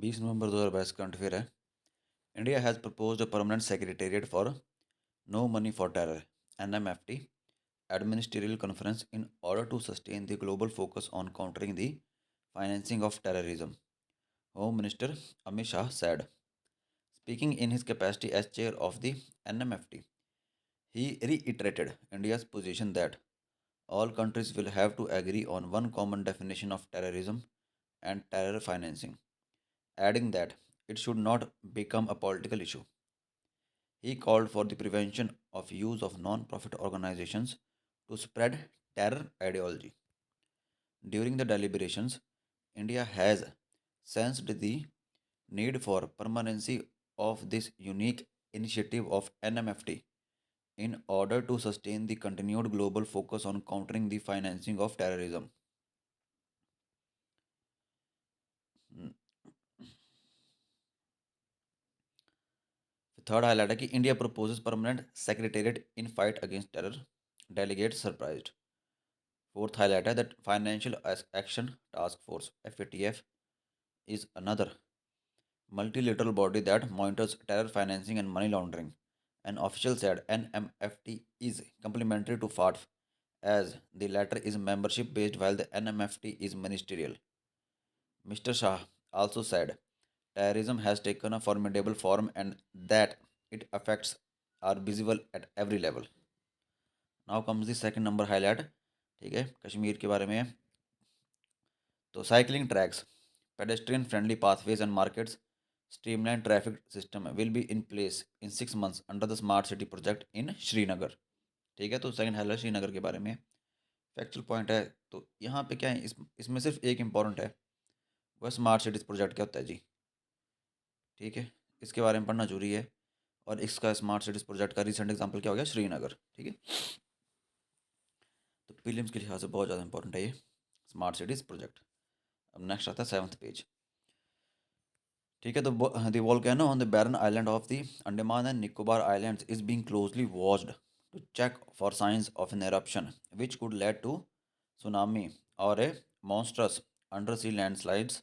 20 नवंबर 2022 current affair है। India has proposed a permanent secretariat for no money for terror (NMFT) administerial conference in order to sustain the global focus on countering the financing of terrorism, Home Minister Amit Shah said. Speaking in his capacity as chair of the NMFT, he reiterated India's position that all countries will have to agree on one common definition of terrorism and terror financing, adding that it should not become a political issue. He called for the prevention of use of non-profit organizations to spread terror ideology. During the deliberations, India has sensed the need for permanency of this unique initiative of NMFT in order to sustain the continued global focus on countering the financing of terrorism. Hmm. Third highlight है कि India proposes permanent secretariat in fight against terror. Delegates surprised. Fourth highlight है that Financial Action Task Force (FATF) is another multilateral body that monitors terror financing and money laundering. An official said NMFT is complementary to FATF as the latter is membership based while the NMFT is ministerial. Mr. Shah also said terrorism has taken a formidable form and that its effects are visible at every level. Now comes the second number highlight. ठीक है, कश्मीर के बारे में है। तो cycling tracks, pedestrian friendly pathways and markets, streamline traffic system will be in place in 6 months under the smart city project in Srinagar. ठीक है, तो सेकंड हाईलाइट श्रीनगर के बारे में फैक्चुअल पॉइंट है। तो यहाँ पे क्या है, इसमें सिर्फ एक इंपॉर्टेंट है, वह स्मार्ट सिटीज़ प्रोजेक्ट क्या होता है जी। ठीक है, इसके बारे में पढ़ना जरूरी है। और इसका स्मार्ट सिटीज़ प्रोजेक्ट का रिसेंट एग्जाम्पल क्या हो गया, श्रीनगर। ठीक है, तो प्रीलिम्स के लिहाज से बहुत ज़्यादा इंपॉर्टेंट है ये स्मार्ट सिटीज़ प्रोजेक्ट। अब नेक्स्ट आता है 7th पेज। ठीक है, तो the volcano on the Barren island of the Andaman and Nicobar islands is being closely watched to check for signs of an eruption which could lead to tsunami or a monstrous undersea landslides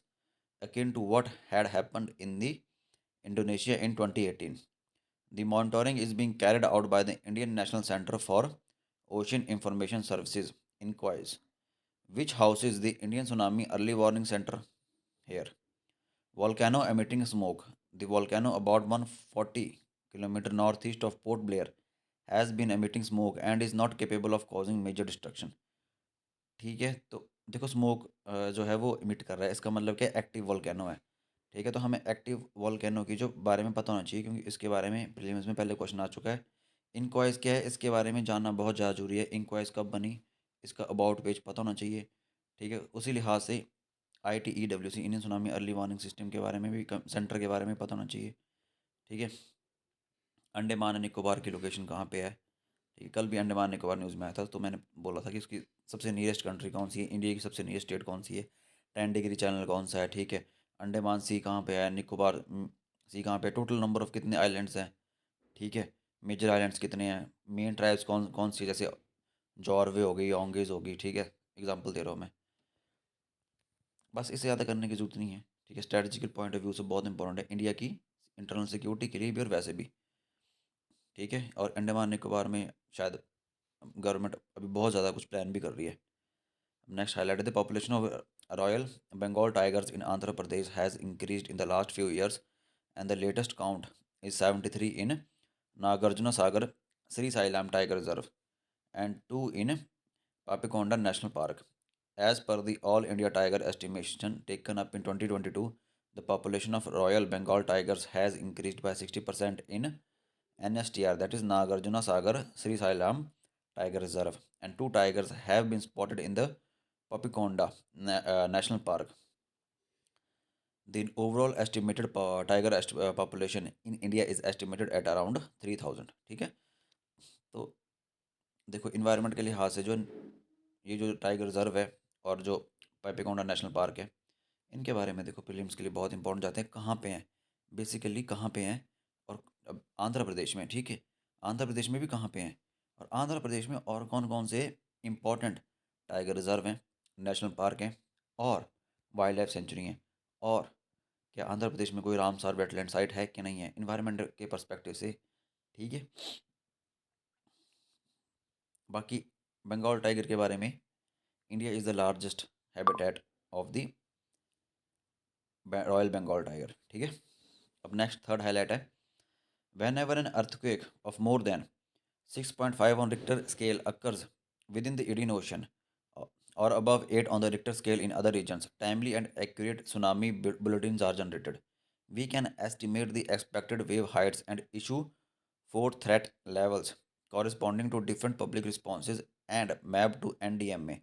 akin to what had happened in the Indonesia in 2018. The monitoring is being carried out by the Indian National Center for Ocean Information Services (INCOIS), which houses the Indian Tsunami Early Warning Center here. Volcano emitting smoke. The volcano, about 140 km northeast of Port Blair, has been emitting smoke and is not capable of causing major destruction. ठीक है, तो देखो smoke जो है वो emit कर रहा है, इसका मतलब क्या, एक्टिव वोल्केनो है। ठीक है, तो हमें एक्टिव वोल्केनो की जो बारे में पता होना चाहिए, क्योंकि इसके बारे में प्रीलिम्स में पहले क्वेश्चन आ चुका है। इंक्वाइज क्या है, इसके बारे में जानना बहुत ज़्यादा जरूरी है। इंक्वाइज कब बनी, इसका अबाउट पेज पता होना चाहिए। ठीक है, उसी लिहाज से ITEWC Indian tsunami early warning system के बारे में भी, सेंटर के बारे में पता होना चाहिए। ठीक है, अंडमान एंड निकोबार की लोकेशन कहाँ पे है। ठीक है, कल भी अंडमान निकोबार न्यूज़ में आया था, तो मैंने बोला था कि उसकी सबसे नियरेस्ट कंट्री कौन सी है, इंडिया की सबसे नियरेस्ट स्टेट कौन सी है, 10 डिग्री चैनल कौन सा है। ठीक है, अंडमान सी कहाँ पे है, निकोबार सी कहाँ पे, टोटल नंबर ऑफ कितने आइलैंड्स हैं। ठीक है, मेजर आइलैंड्स कितने हैं, मेन ट्राइब्स कौन कौन सी है, जैसे जॉर्वे हो गई, ओंगेज होगी। ठीक है, एग्जाम्पल दे रहा हूँ मैं, बस इसे ज़्यादा करने की जरूरत नहीं है। ठीक है, स्ट्रेटजिकल पॉइंट ऑफ व्यू से बहुत इंपॉर्टेंट है इंडिया की इंटरनल सिक्योरिटी के लिए भी और वैसे भी। ठीक है, और अंडमान निकोबार में शायद गवर्नमेंट अभी बहुत ज़्यादा कुछ प्लान भी कर रही है। Next highlight the population of royal Bengal tigers in Andhra Pradesh has increased in the last few years and the latest count is 73 in Nagarjuna Sagar Srisailam tiger reserve and 2 in Papikonda National Park. As per the All India Tiger estimation taken up in 2022, the population of Royal Bengal tigers has increased by 60% in NSTR, that is Nagarjuna Sagar Sri Sailam Tiger Reserve, and 2 tigers have been spotted in the Papikonda National Park. The overall estimated population in India is estimated at around 3000. ठीक है, तो देखो environment के लिहाज से जो ये जो टाइगर रिजर्व है और जो पाइपेकोंडा नेशनल पार्क है, इनके बारे में देखो प्रीलिम्स के लिए बहुत इंपॉर्टेंट जाते हैं। कहाँ पे हैं, बेसिकली कहाँ पे हैं, और अब आंध्र प्रदेश में। ठीक है, आंध्र प्रदेश में भी कहाँ पे हैं, और आंध्र प्रदेश में और कौन कौन से इंपॉर्टेंट टाइगर रिजर्व हैं, नेशनल पार्क हैं, और वाइल्ड लाइफ सेंचुरी हैं, और क्या आंध्र प्रदेश में कोई रामसार वेटलैंड साइट है कि नहीं है, इन्वायरमेंट के पर्सपेक्टिव से। ठीक है। बाकी बंगाल टाइगर के बारे में, India is the largest habitat of the royal Bengal tiger. ठीक है। अब नेक्स्ट थर्ड हाईलाइट है, whenever an earthquake of more than 6.5 on Richter scale occurs within the Indian Ocean, or above 8 on the Richter scale in other regions, timely and accurate tsunami bulletins are generated. We can estimate the expected wave heights and issue four threat levels corresponding to different public responses and map to NDMA,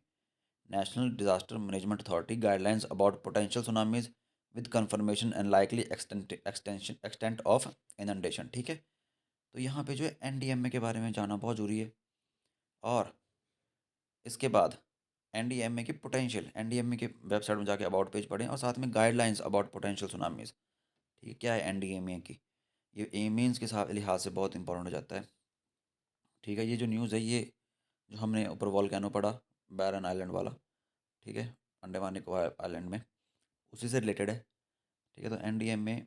National Disaster Management Authority guidelines about potential tsunamis with confirmation and likely extent of inundation। ठीक है। तो यहाँ पे जो है NDMA के बारे में जानना बहुत जरूरी है। और इसके बाद एनडीएमए की पोटेंशियल, एनडीएमए के वेबसाइट में जाके अबाउट पेज पढ़ें, और साथ में गाइडलाइंस अबाउट पोटेंशियल सुनामीज। ठीक है। क्या है एनडीएमए की, ये एमीन्स के साथ लिहाज से बहुत इंपॉर्टेंट हो जाता है। ठीक है। ये जो न्यूज़ है, ये जो हमने ऊपर वॉल्केनो पढ़ा, बैरन आइलैंड वाला, ठीक है, अंडमान निकोबार आइलैंड में, उसी से रिलेटेड है। ठीक है। तो एनडीएमए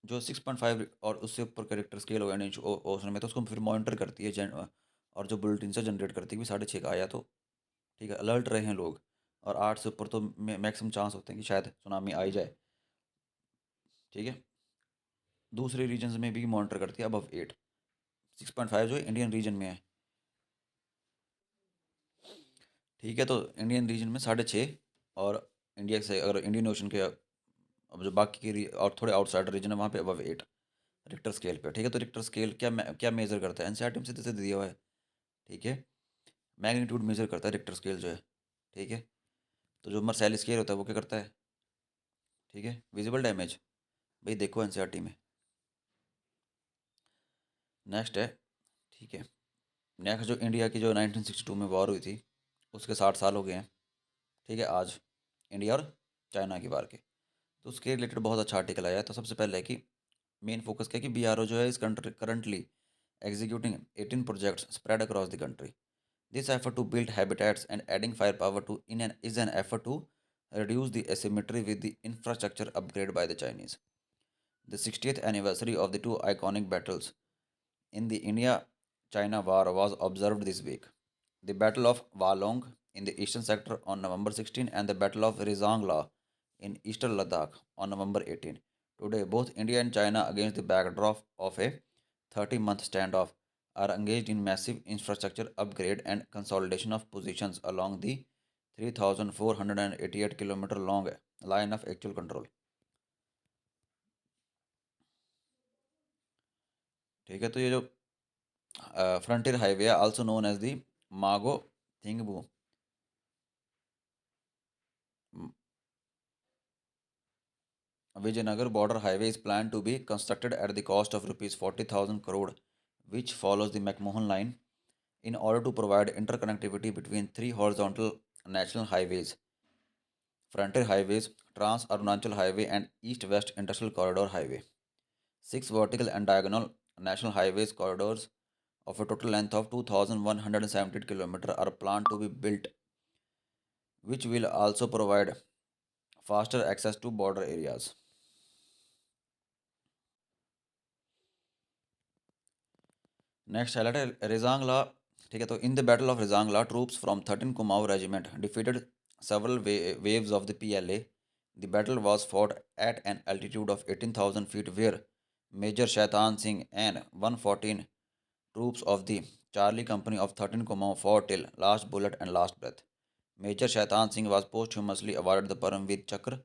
जो 6.5 और उससे ऊपर का रिक्टर स्केल हो इंडियन ओशन में, तो उसको फिर मॉनिटर करती है और जो बुलेटिन से जनरेट करती है कि 6.5 का आया, तो ठीक है, अलर्ट रहे हैं लोग। और 8 से ऊपर तो मैक्सिमम चांस होते हैं कि शायद सुनामी आ ही जाए। ठीक है। दूसरे रीजन्स में भी मॉनिटर करती है अबव 8। 6.5 जो है इंडियन रीजन में है। ठीक है। तो इंडियन रीजन में 6.5, और इंडिया से अगर इंडियन ओशन के अब जो बाकी की और थोड़े आउटसाइडर रीजन है, वहाँ पे अबव 8 रिक्टर स्केल पे। ठीक है। तो रिक्टर स्केल क्या मेजर करता है, एनसीईआरटी में सीधे दिया हुआ है। ठीक है। मैग्नीट्यूड मेजर करता है रिक्टर स्केल जो है। ठीक है। तो जो मर्सैली स्केल होता है वो क्या करता है, ठीक है, विजिबल डैमेज। भाई देखो एनसीईआरटी में। नेक्स्ट है, ठीक है, नेक्स्ट जो इंडिया की जो 1962 में वॉर हुई थी, उसके 60 साल हो गए हैं। ठीक है। आज इंडिया और चाइना की वार के, तो उसके रिलेटेड बहुत अच्छा आर्टिकल आया है। तो सबसे पहले है कि मेन फोकस क्या है कि बीआरओ जो है इस country currently executing 18 projects spread across the country. This effort to build habitats and adding fire power to in an is an effort to reduce the asymmetry with the infrastructure upgrade by the Chinese. The 60th anniversary of the two iconic battles in the India China War was observed this week. The Battle of Walong in the eastern sector on November 16 and the Battle of Rizangla in eastern Ladakh on November 18. Today, both India and China, against the backdrop of a 30-month standoff, are engaged in massive infrastructure upgrade and consolidation of positions along the 3,488 kilometer long line of actual control। ठीक है। तो ये जो frontier highway है, also known as the मागो थिंगबू Vijayanagar border highway is planned to be constructed at the cost of rupees 40,000 crore, which follows the McMahon line, in order to provide interconnectivity between three horizontal national highways: Frontier Highways, Trans Arunachal Highway, and East West Industrial Corridor Highway. Six vertical and diagonal national highways corridors of a total length of 2,178 km are planned to be built, which will also provide faster access to border areas. Next highlight है रिजांगला। ठीक है। तो in the battle of Rezang La, troops from 13 Kumaon regiment defeated several waves of the PLA. The battle was fought at an altitude of 18,000 feet, where Major Shaitan Singh and 114 troops of the Charlie Company of 13 Kumaon fought till last bullet and last breath. Major Shaitan Singh was posthumously awarded the Paramveer Chakra,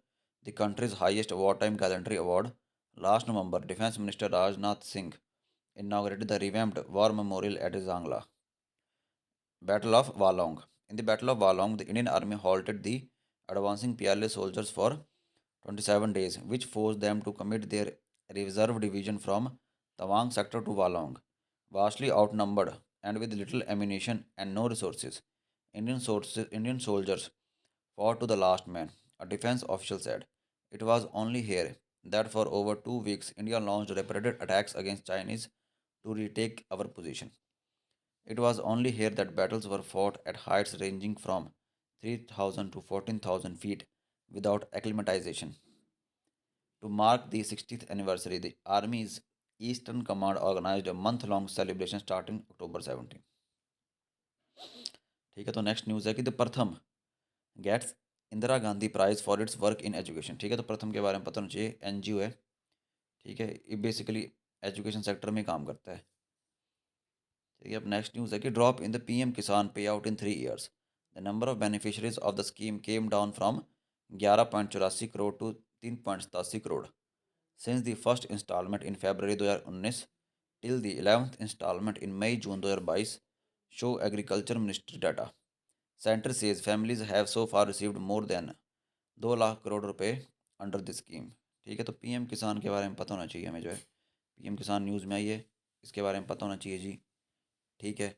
the country's highest wartime gallantry award. Last November, Defense Minister Rajnath Singh inaugurated the revamped War Memorial at Zangla. Battle of Walong. In the Battle of Walong, the Indian Army halted the advancing PLA soldiers for 27 days, which forced them to commit their reserve division from Tawang sector to Walong. Vastly outnumbered and with little ammunition and no resources, Indian soldiers fought to the last man, a defense official said. It was only here that for over 2 weeks India launched repeated attacks against Chinese to retake our position. It was only here that battles were fought at heights ranging from 3,000 to 14,000 feet without acclimatization. To mark the 60th anniversary, the Army's Eastern Command organized a month-long celebration starting October 17. ठीक है, तो next news है कि the Pratham gets Indira Gandhi prize for its work in education. ठीक है, तो प्रथम के बारे में पता होना चाहिए, एनजीओ है। ठीक है, ये बेसिकली एजुकेशन सेक्टर में काम करता है। ठीक है, अब नेक्स्ट न्यूज़ है कि drop in the PM Kisan payout in 3 years, the number of beneficiaries of the scheme came down from 11.84 crore to 3.87 crore since the first instalment in February 2019 till the 11th instalment in May June 2022 show agriculture ministry data. Centre says families have so far received more than 2 lakh crore rupaye under the scheme. ठीक है, तो PM किसान के बारे में पता होना चाहिए हमें, जो है पीएम किसान न्यूज़ में आई है, इसके बारे में पता होना चाहिए जी। ठीक है,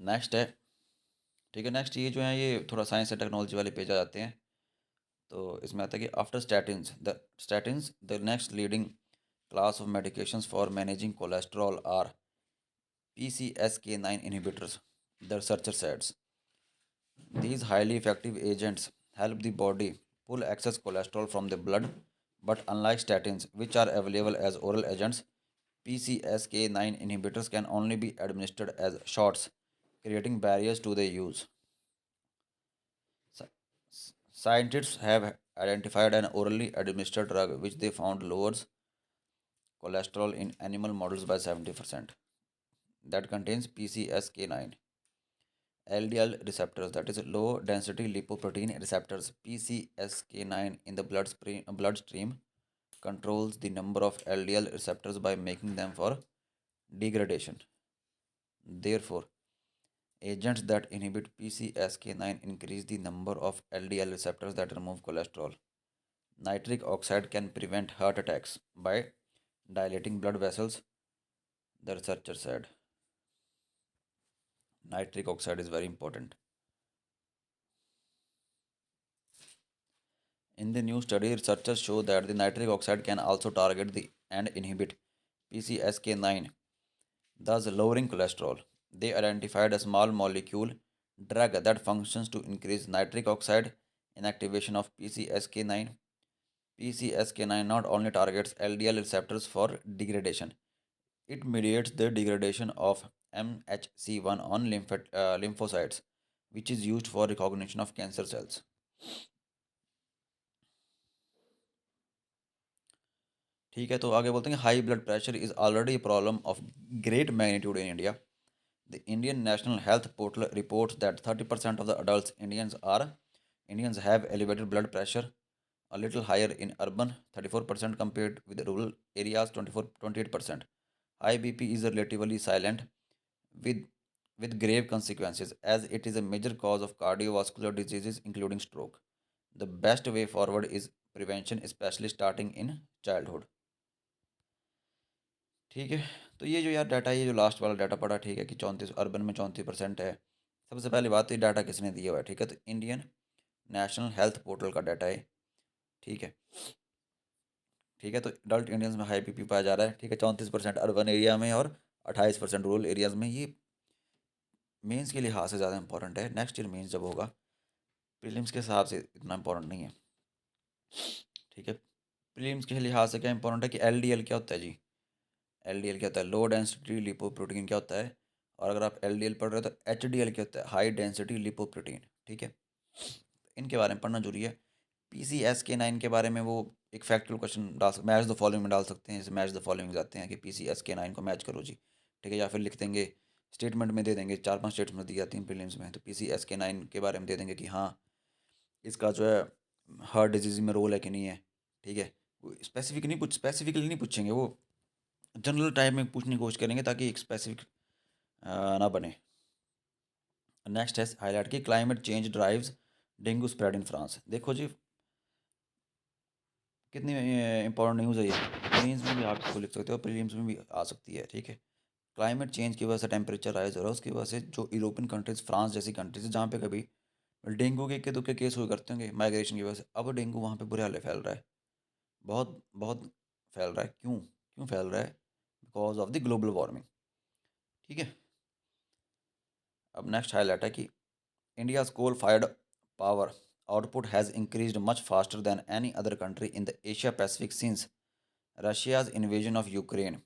नेक्स्ट है। ठीक है, नेक्स्ट ये जो है ये थोड़ा साइंस एंड टेक्नोलॉजी वाले पेज आ जाते हैं। तो इसमें आता है कि after statins the next leading class of medications for managing cholesterol are PCSK9 inhibitors, the researcher says. These highly effective agents help the body pull excess cholesterol from the blood, but unlike statins, which are available as oral agents, PCSK9 inhibitors can only be administered as shots, creating barriers to their use. Scientists have identified an orally administered drug which they found lowers cholesterol in animal models by 70% that contains PCSK9. LDL receptors, that is low density lipoprotein receptors, PCSK9 in the bloodstream controls the number of LDL receptors by making them for degradation. Therefore, agents that inhibit PCSK9 increase the number of LDL receptors that remove cholesterol. Nitric oxide can prevent heart attacks by dilating blood vessels, the researcher said. Nitric oxide is very important. In the new study, researchers show that the nitric oxide can also target the and inhibit PCSK9, thus lowering cholesterol. They identified a small molecule drug that functions to increase nitric oxide inactivation of PCSK9. PCSK9 not only targets LDL receptors for degradation, it mediates the degradation of MHC1 on lymphocytes, which is used for recognition of cancer cells. ठीक है, तो आगे बोलते हैं high blood pressure is already problem of great magnitude in India. The Indian national health portal reports that 30% of the adults Indians have elevated blood pressure, a little higher in urban 34% compared with rural areas 28%. High BP is relatively silent with grave consequences as it is a major cause of cardiovascular diseases including stroke. The best way forward is prevention, especially starting in childhood. ठीक है, तो ये जो यार data, ये जो last वाला data पड़ा, ठीक है कि 34 अर्बन में 34% है। सबसे पहली बात तो ये डाटा किसने दिया हुआ है? ठीक है, तो इंडियन नेशनल हेल्थ पोर्टल का डाटा है। ठीक है, ठीक है, तो अडल्ट इंडियंस में हाई बीपी पाया जा रहा है। ठीक है, 34% अर्बन एरिया में और 28% रूरल एरियाज में। ये मेंस के लिहाज से ज़्यादा इंपॉर्टेंट है। नेक्स्ट ईयर मेंस जब होगा, प्रीलिम्स के हिसाब से इतना इंपॉर्टेंट नहीं है। ठीक है, प्रीलिम्स के लिहाज से क्या इंपॉर्टेंट है कि एलडीएल क्या होता है जी। एलडीएल क्या होता है? लो डेंसिटी लिपोप्रोटीन क्या होता है? और अगर आप एलडीएल पढ़ रहे हो तो एचडीएल क्या होता है? High density lipoprotein. ठीक है, इनके बारे में पढ़ना जरूरी है। PCSK9 के बारे में वो एक factual question match the following में डाल सकते हैं। जैसे मैच द फॉलोइंग जाते हैं कि PCSK9 को मैच करो जी। ठीक है, या फिर लिख देंगे, स्टेटमेंट में दे देंगे, 4-5 स्टेटमेंट दी जाती हैं प्रीलिम्स में, तो PCSK9 के बारे में दे देंगे कि हाँ इसका जो है हार्ट डिजीज़ में रोल है कि नहीं है। ठीक है, स्पेसिफिकली नहीं पूछेंगे वो, जनरल टाइप में पूछने की कोशिश करेंगे ताकि एक स्पेसिफिक ना बने। नेक्स्ट है हाईलाइट की climate change drives dengue spread in France. देखो जी कितनी इंपॉर्टेंट न्यूज़ है ये। मेंस में भी आप इसको लिख सकते हो, प्रीलिम्स में भी आ सकती है। ठीक है, क्लाइमेट चेंज की वजह से टेम्परेचर राइज हो रहा है, उसकी वजह से जो यूरोपियन कंट्रीज, फ्रांस जैसी कंट्रीज जहाँ पे कभी डेंगू के इक्के दुक्के केस हुए करते होंगे माइग्रेशन की वजह से, अब डेंगू वहाँ पे बुरे हाल फैल रहा है। बहुत बहुत फैल रहा है। क्यों क्यों फैल रहा है? Because of the global warming. ठीक है, अब नेक्स्ट हाईलाइट है कि India's coal fired power output has increased much faster than any other country in the Asia Pacific since Russia's invasion of Ukraine,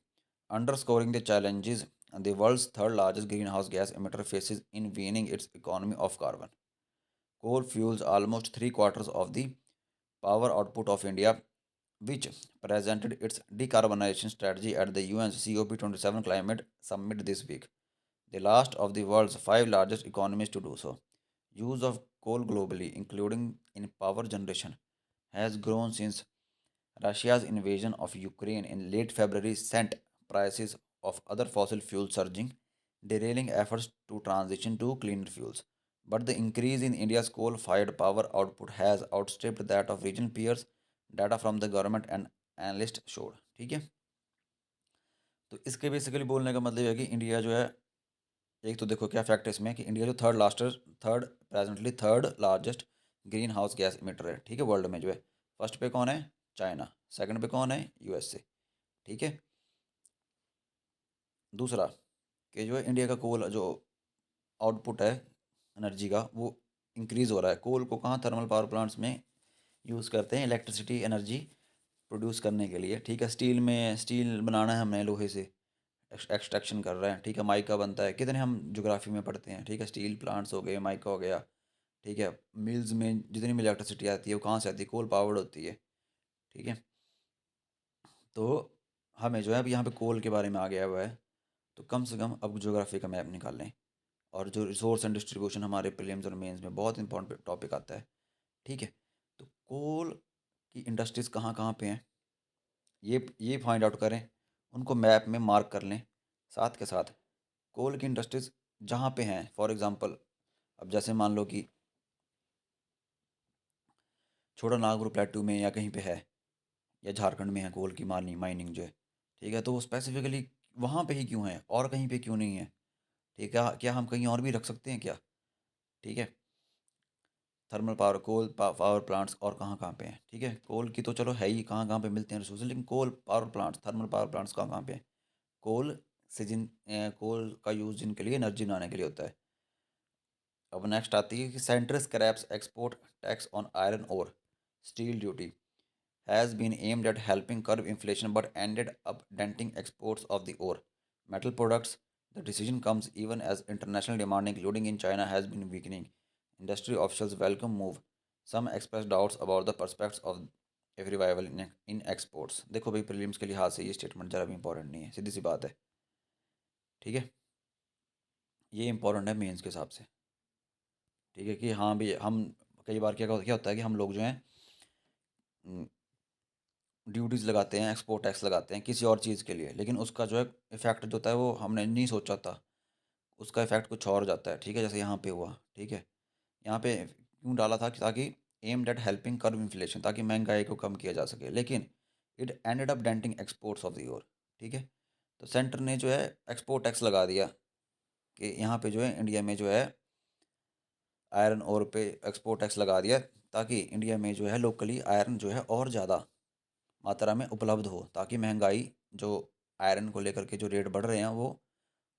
underscoring the challenges the world's third largest greenhouse gas emitter faces in weaning its economy of carbon. Coal fuels almost three quarters of the power output of India, which presented its decarbonization strategy at the UN's COP27 climate summit this week, the last of the world's five largest economies to do so. Use of coal globally, including in power generation, has grown since Russia's invasion of Ukraine in late February sent prices of other fossil fuels surging, derailing efforts to transition to cleaner fuels. But the increase in India's coal fired power output has outstripped that of regional peers, data from the government and analysts showed. ठीक है, तो इसके basically बोलने का मतलब है कि India जो है, एक तो देखो क्या फैक्ट है इसमें कि इंडिया जो third largest green house gas emitter है, ठीक है, वर्ल्ड में जो है। फर्स्ट पे कौन है? चाइना। सेकंड पे कौन है? यूएसए। ठीक है। दूसरा कि जो है इंडिया का कोल जो आउटपुट है एनर्जी का, वो इंक्रीज़ हो रहा है। कोल को कहाँ? थर्मल पावर प्लांट्स में यूज़ करते हैं इलेक्ट्रिसिटी एनर्जी प्रोड्यूस करने के लिए। ठीक है, स्टील में स्टील बनाना है हमने लोहे से, एक्सट्रैक्शन कर रहे हैं। ठीक है, माइका बनता है, कितने हम ज्योग्राफी में पढ़ते हैं। ठीक है, स्टील प्लांट्स हो गए, माइका हो गया। ठीक है, मिल्स में जितनी भी इलेक्ट्रिसिटी आती है वो कहाँ से आती है? कोल पावर्ड होती है। ठीक है, तो हमें जो है अब यहाँ पे कोल के बारे में आ गया हुआ है, तो कम से कम अब ज्योग्राफी का मैप निकाल लें। और जो रिसोर्स एंड डिस्ट्रीब्यूशन हमारे प्रीलिम्स और मेंस में बहुत इंपॉर्टेंट टॉपिक आता है। ठीक है, तो कोल की इंडस्ट्रीज़ कहाँ कहाँ पे हैं, ये फाइंड आउट करें, उनको मैप में मार्क कर लें। साथ के साथ कोल की इंडस्ट्रीज़ जहाँ पे हैं, फॉर एग्जांपल अब जैसे मान लो कि छोटा नागपुर प्लेटू में या कहीं पे है, या झारखंड में है कोल की माइनिंग जो है। ठीक है, तो वो स्पेसिफिकली वहाँ पे ही क्यों है और कहीं पे क्यों नहीं है? ठीक है, क्या हम कहीं और भी रख सकते हैं क्या? ठीक है, thermal power coal power plants और कहाँ कहाँ पे हैं? ठीक है, कोल की तो चलो है ही, कहाँ कहाँ पे मिलते हैं रिसोर्सेज, लेकिन coal power plants, thermal power plants कहाँ कहाँ पे हैं? कोल से कोल का यूज़ जिनके लिए एनर्जी बनाने के लिए होता है। अब नेक्स्ट आती है कि centre scraps export tax on iron ore steel duty has been aimed at helping curb inflation but ended up denting exports of the ore metal products. The decision comes even as international demand, including in China, has been weakening. Industry officials welcome move. Some express doubts about the prospects of a revival in exports. देखो भाई, prelims के लिहाज से ये statement ज़रा भी important नहीं है, सीधी सी बात है। ठीक है, ये इंपॉर्टेंट है मेंस के हिसाब से। ठीक है, कि हाँ भी हम कई बार क्या क्या होता है कि हम लोग जो हैं ड्यूटीज़ लगाते हैं, एक्सपोर्ट टैक्स लगाते हैं किसी और चीज़ के लिए, लेकिन उसका जो है इफ़ेक्ट जो होता है वो हमने नहीं सोचा था, उसका इफ़ेक्ट कुछ और जाता है। ठीक है, जैसे यहाँ पे हुआ। ठीक है, यहाँ पे क्यों डाला था कि ताकि aimed at helping curve inflation, ताकि महंगाई को कम किया जा सके, लेकिन it ended up denting exports of the year. ठीक है, तो सेंटर ने जो है एक्सपोर्ट टैक्स लगा दिया कि यहाँ पे जो है इंडिया में जो है आयरन और पे एक्सपोर्ट टैक्स लगा दिया, ताकि इंडिया में जो है लोकली आयरन जो है और ज़्यादा मात्रा में उपलब्ध हो, ताकि महंगाई जो आयरन को लेकर के जो रेट बढ़ रहे हैं वो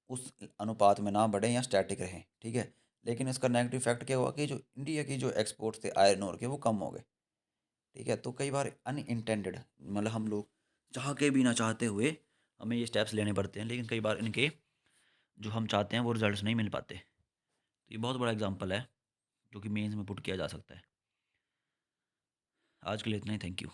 उस अनुपात में ना बढ़े या स्टैटिक रहें। ठीक है, लेकिन इसका नेगेटिव इफेक्ट क्या हुआ कि जो इंडिया की जो एक्सपोर्ट्स थे आयरन ओर के वो कम हो गए। ठीक है, तो कई बार अनइंटेंडेड, मतलब हम लोग चाह के भी ना चाहते हुए हमें ये स्टेप्स लेने पड़ते हैं, लेकिन कई बार इनके जो हम चाहते हैं वो रिजल्ट्स नहीं मिल पाते। तो ये बहुत बड़ा एग्जाम्पल है जो कि मेंस में पुट किया जा सकता है। आज के लिए इतना ही, थैंक यू।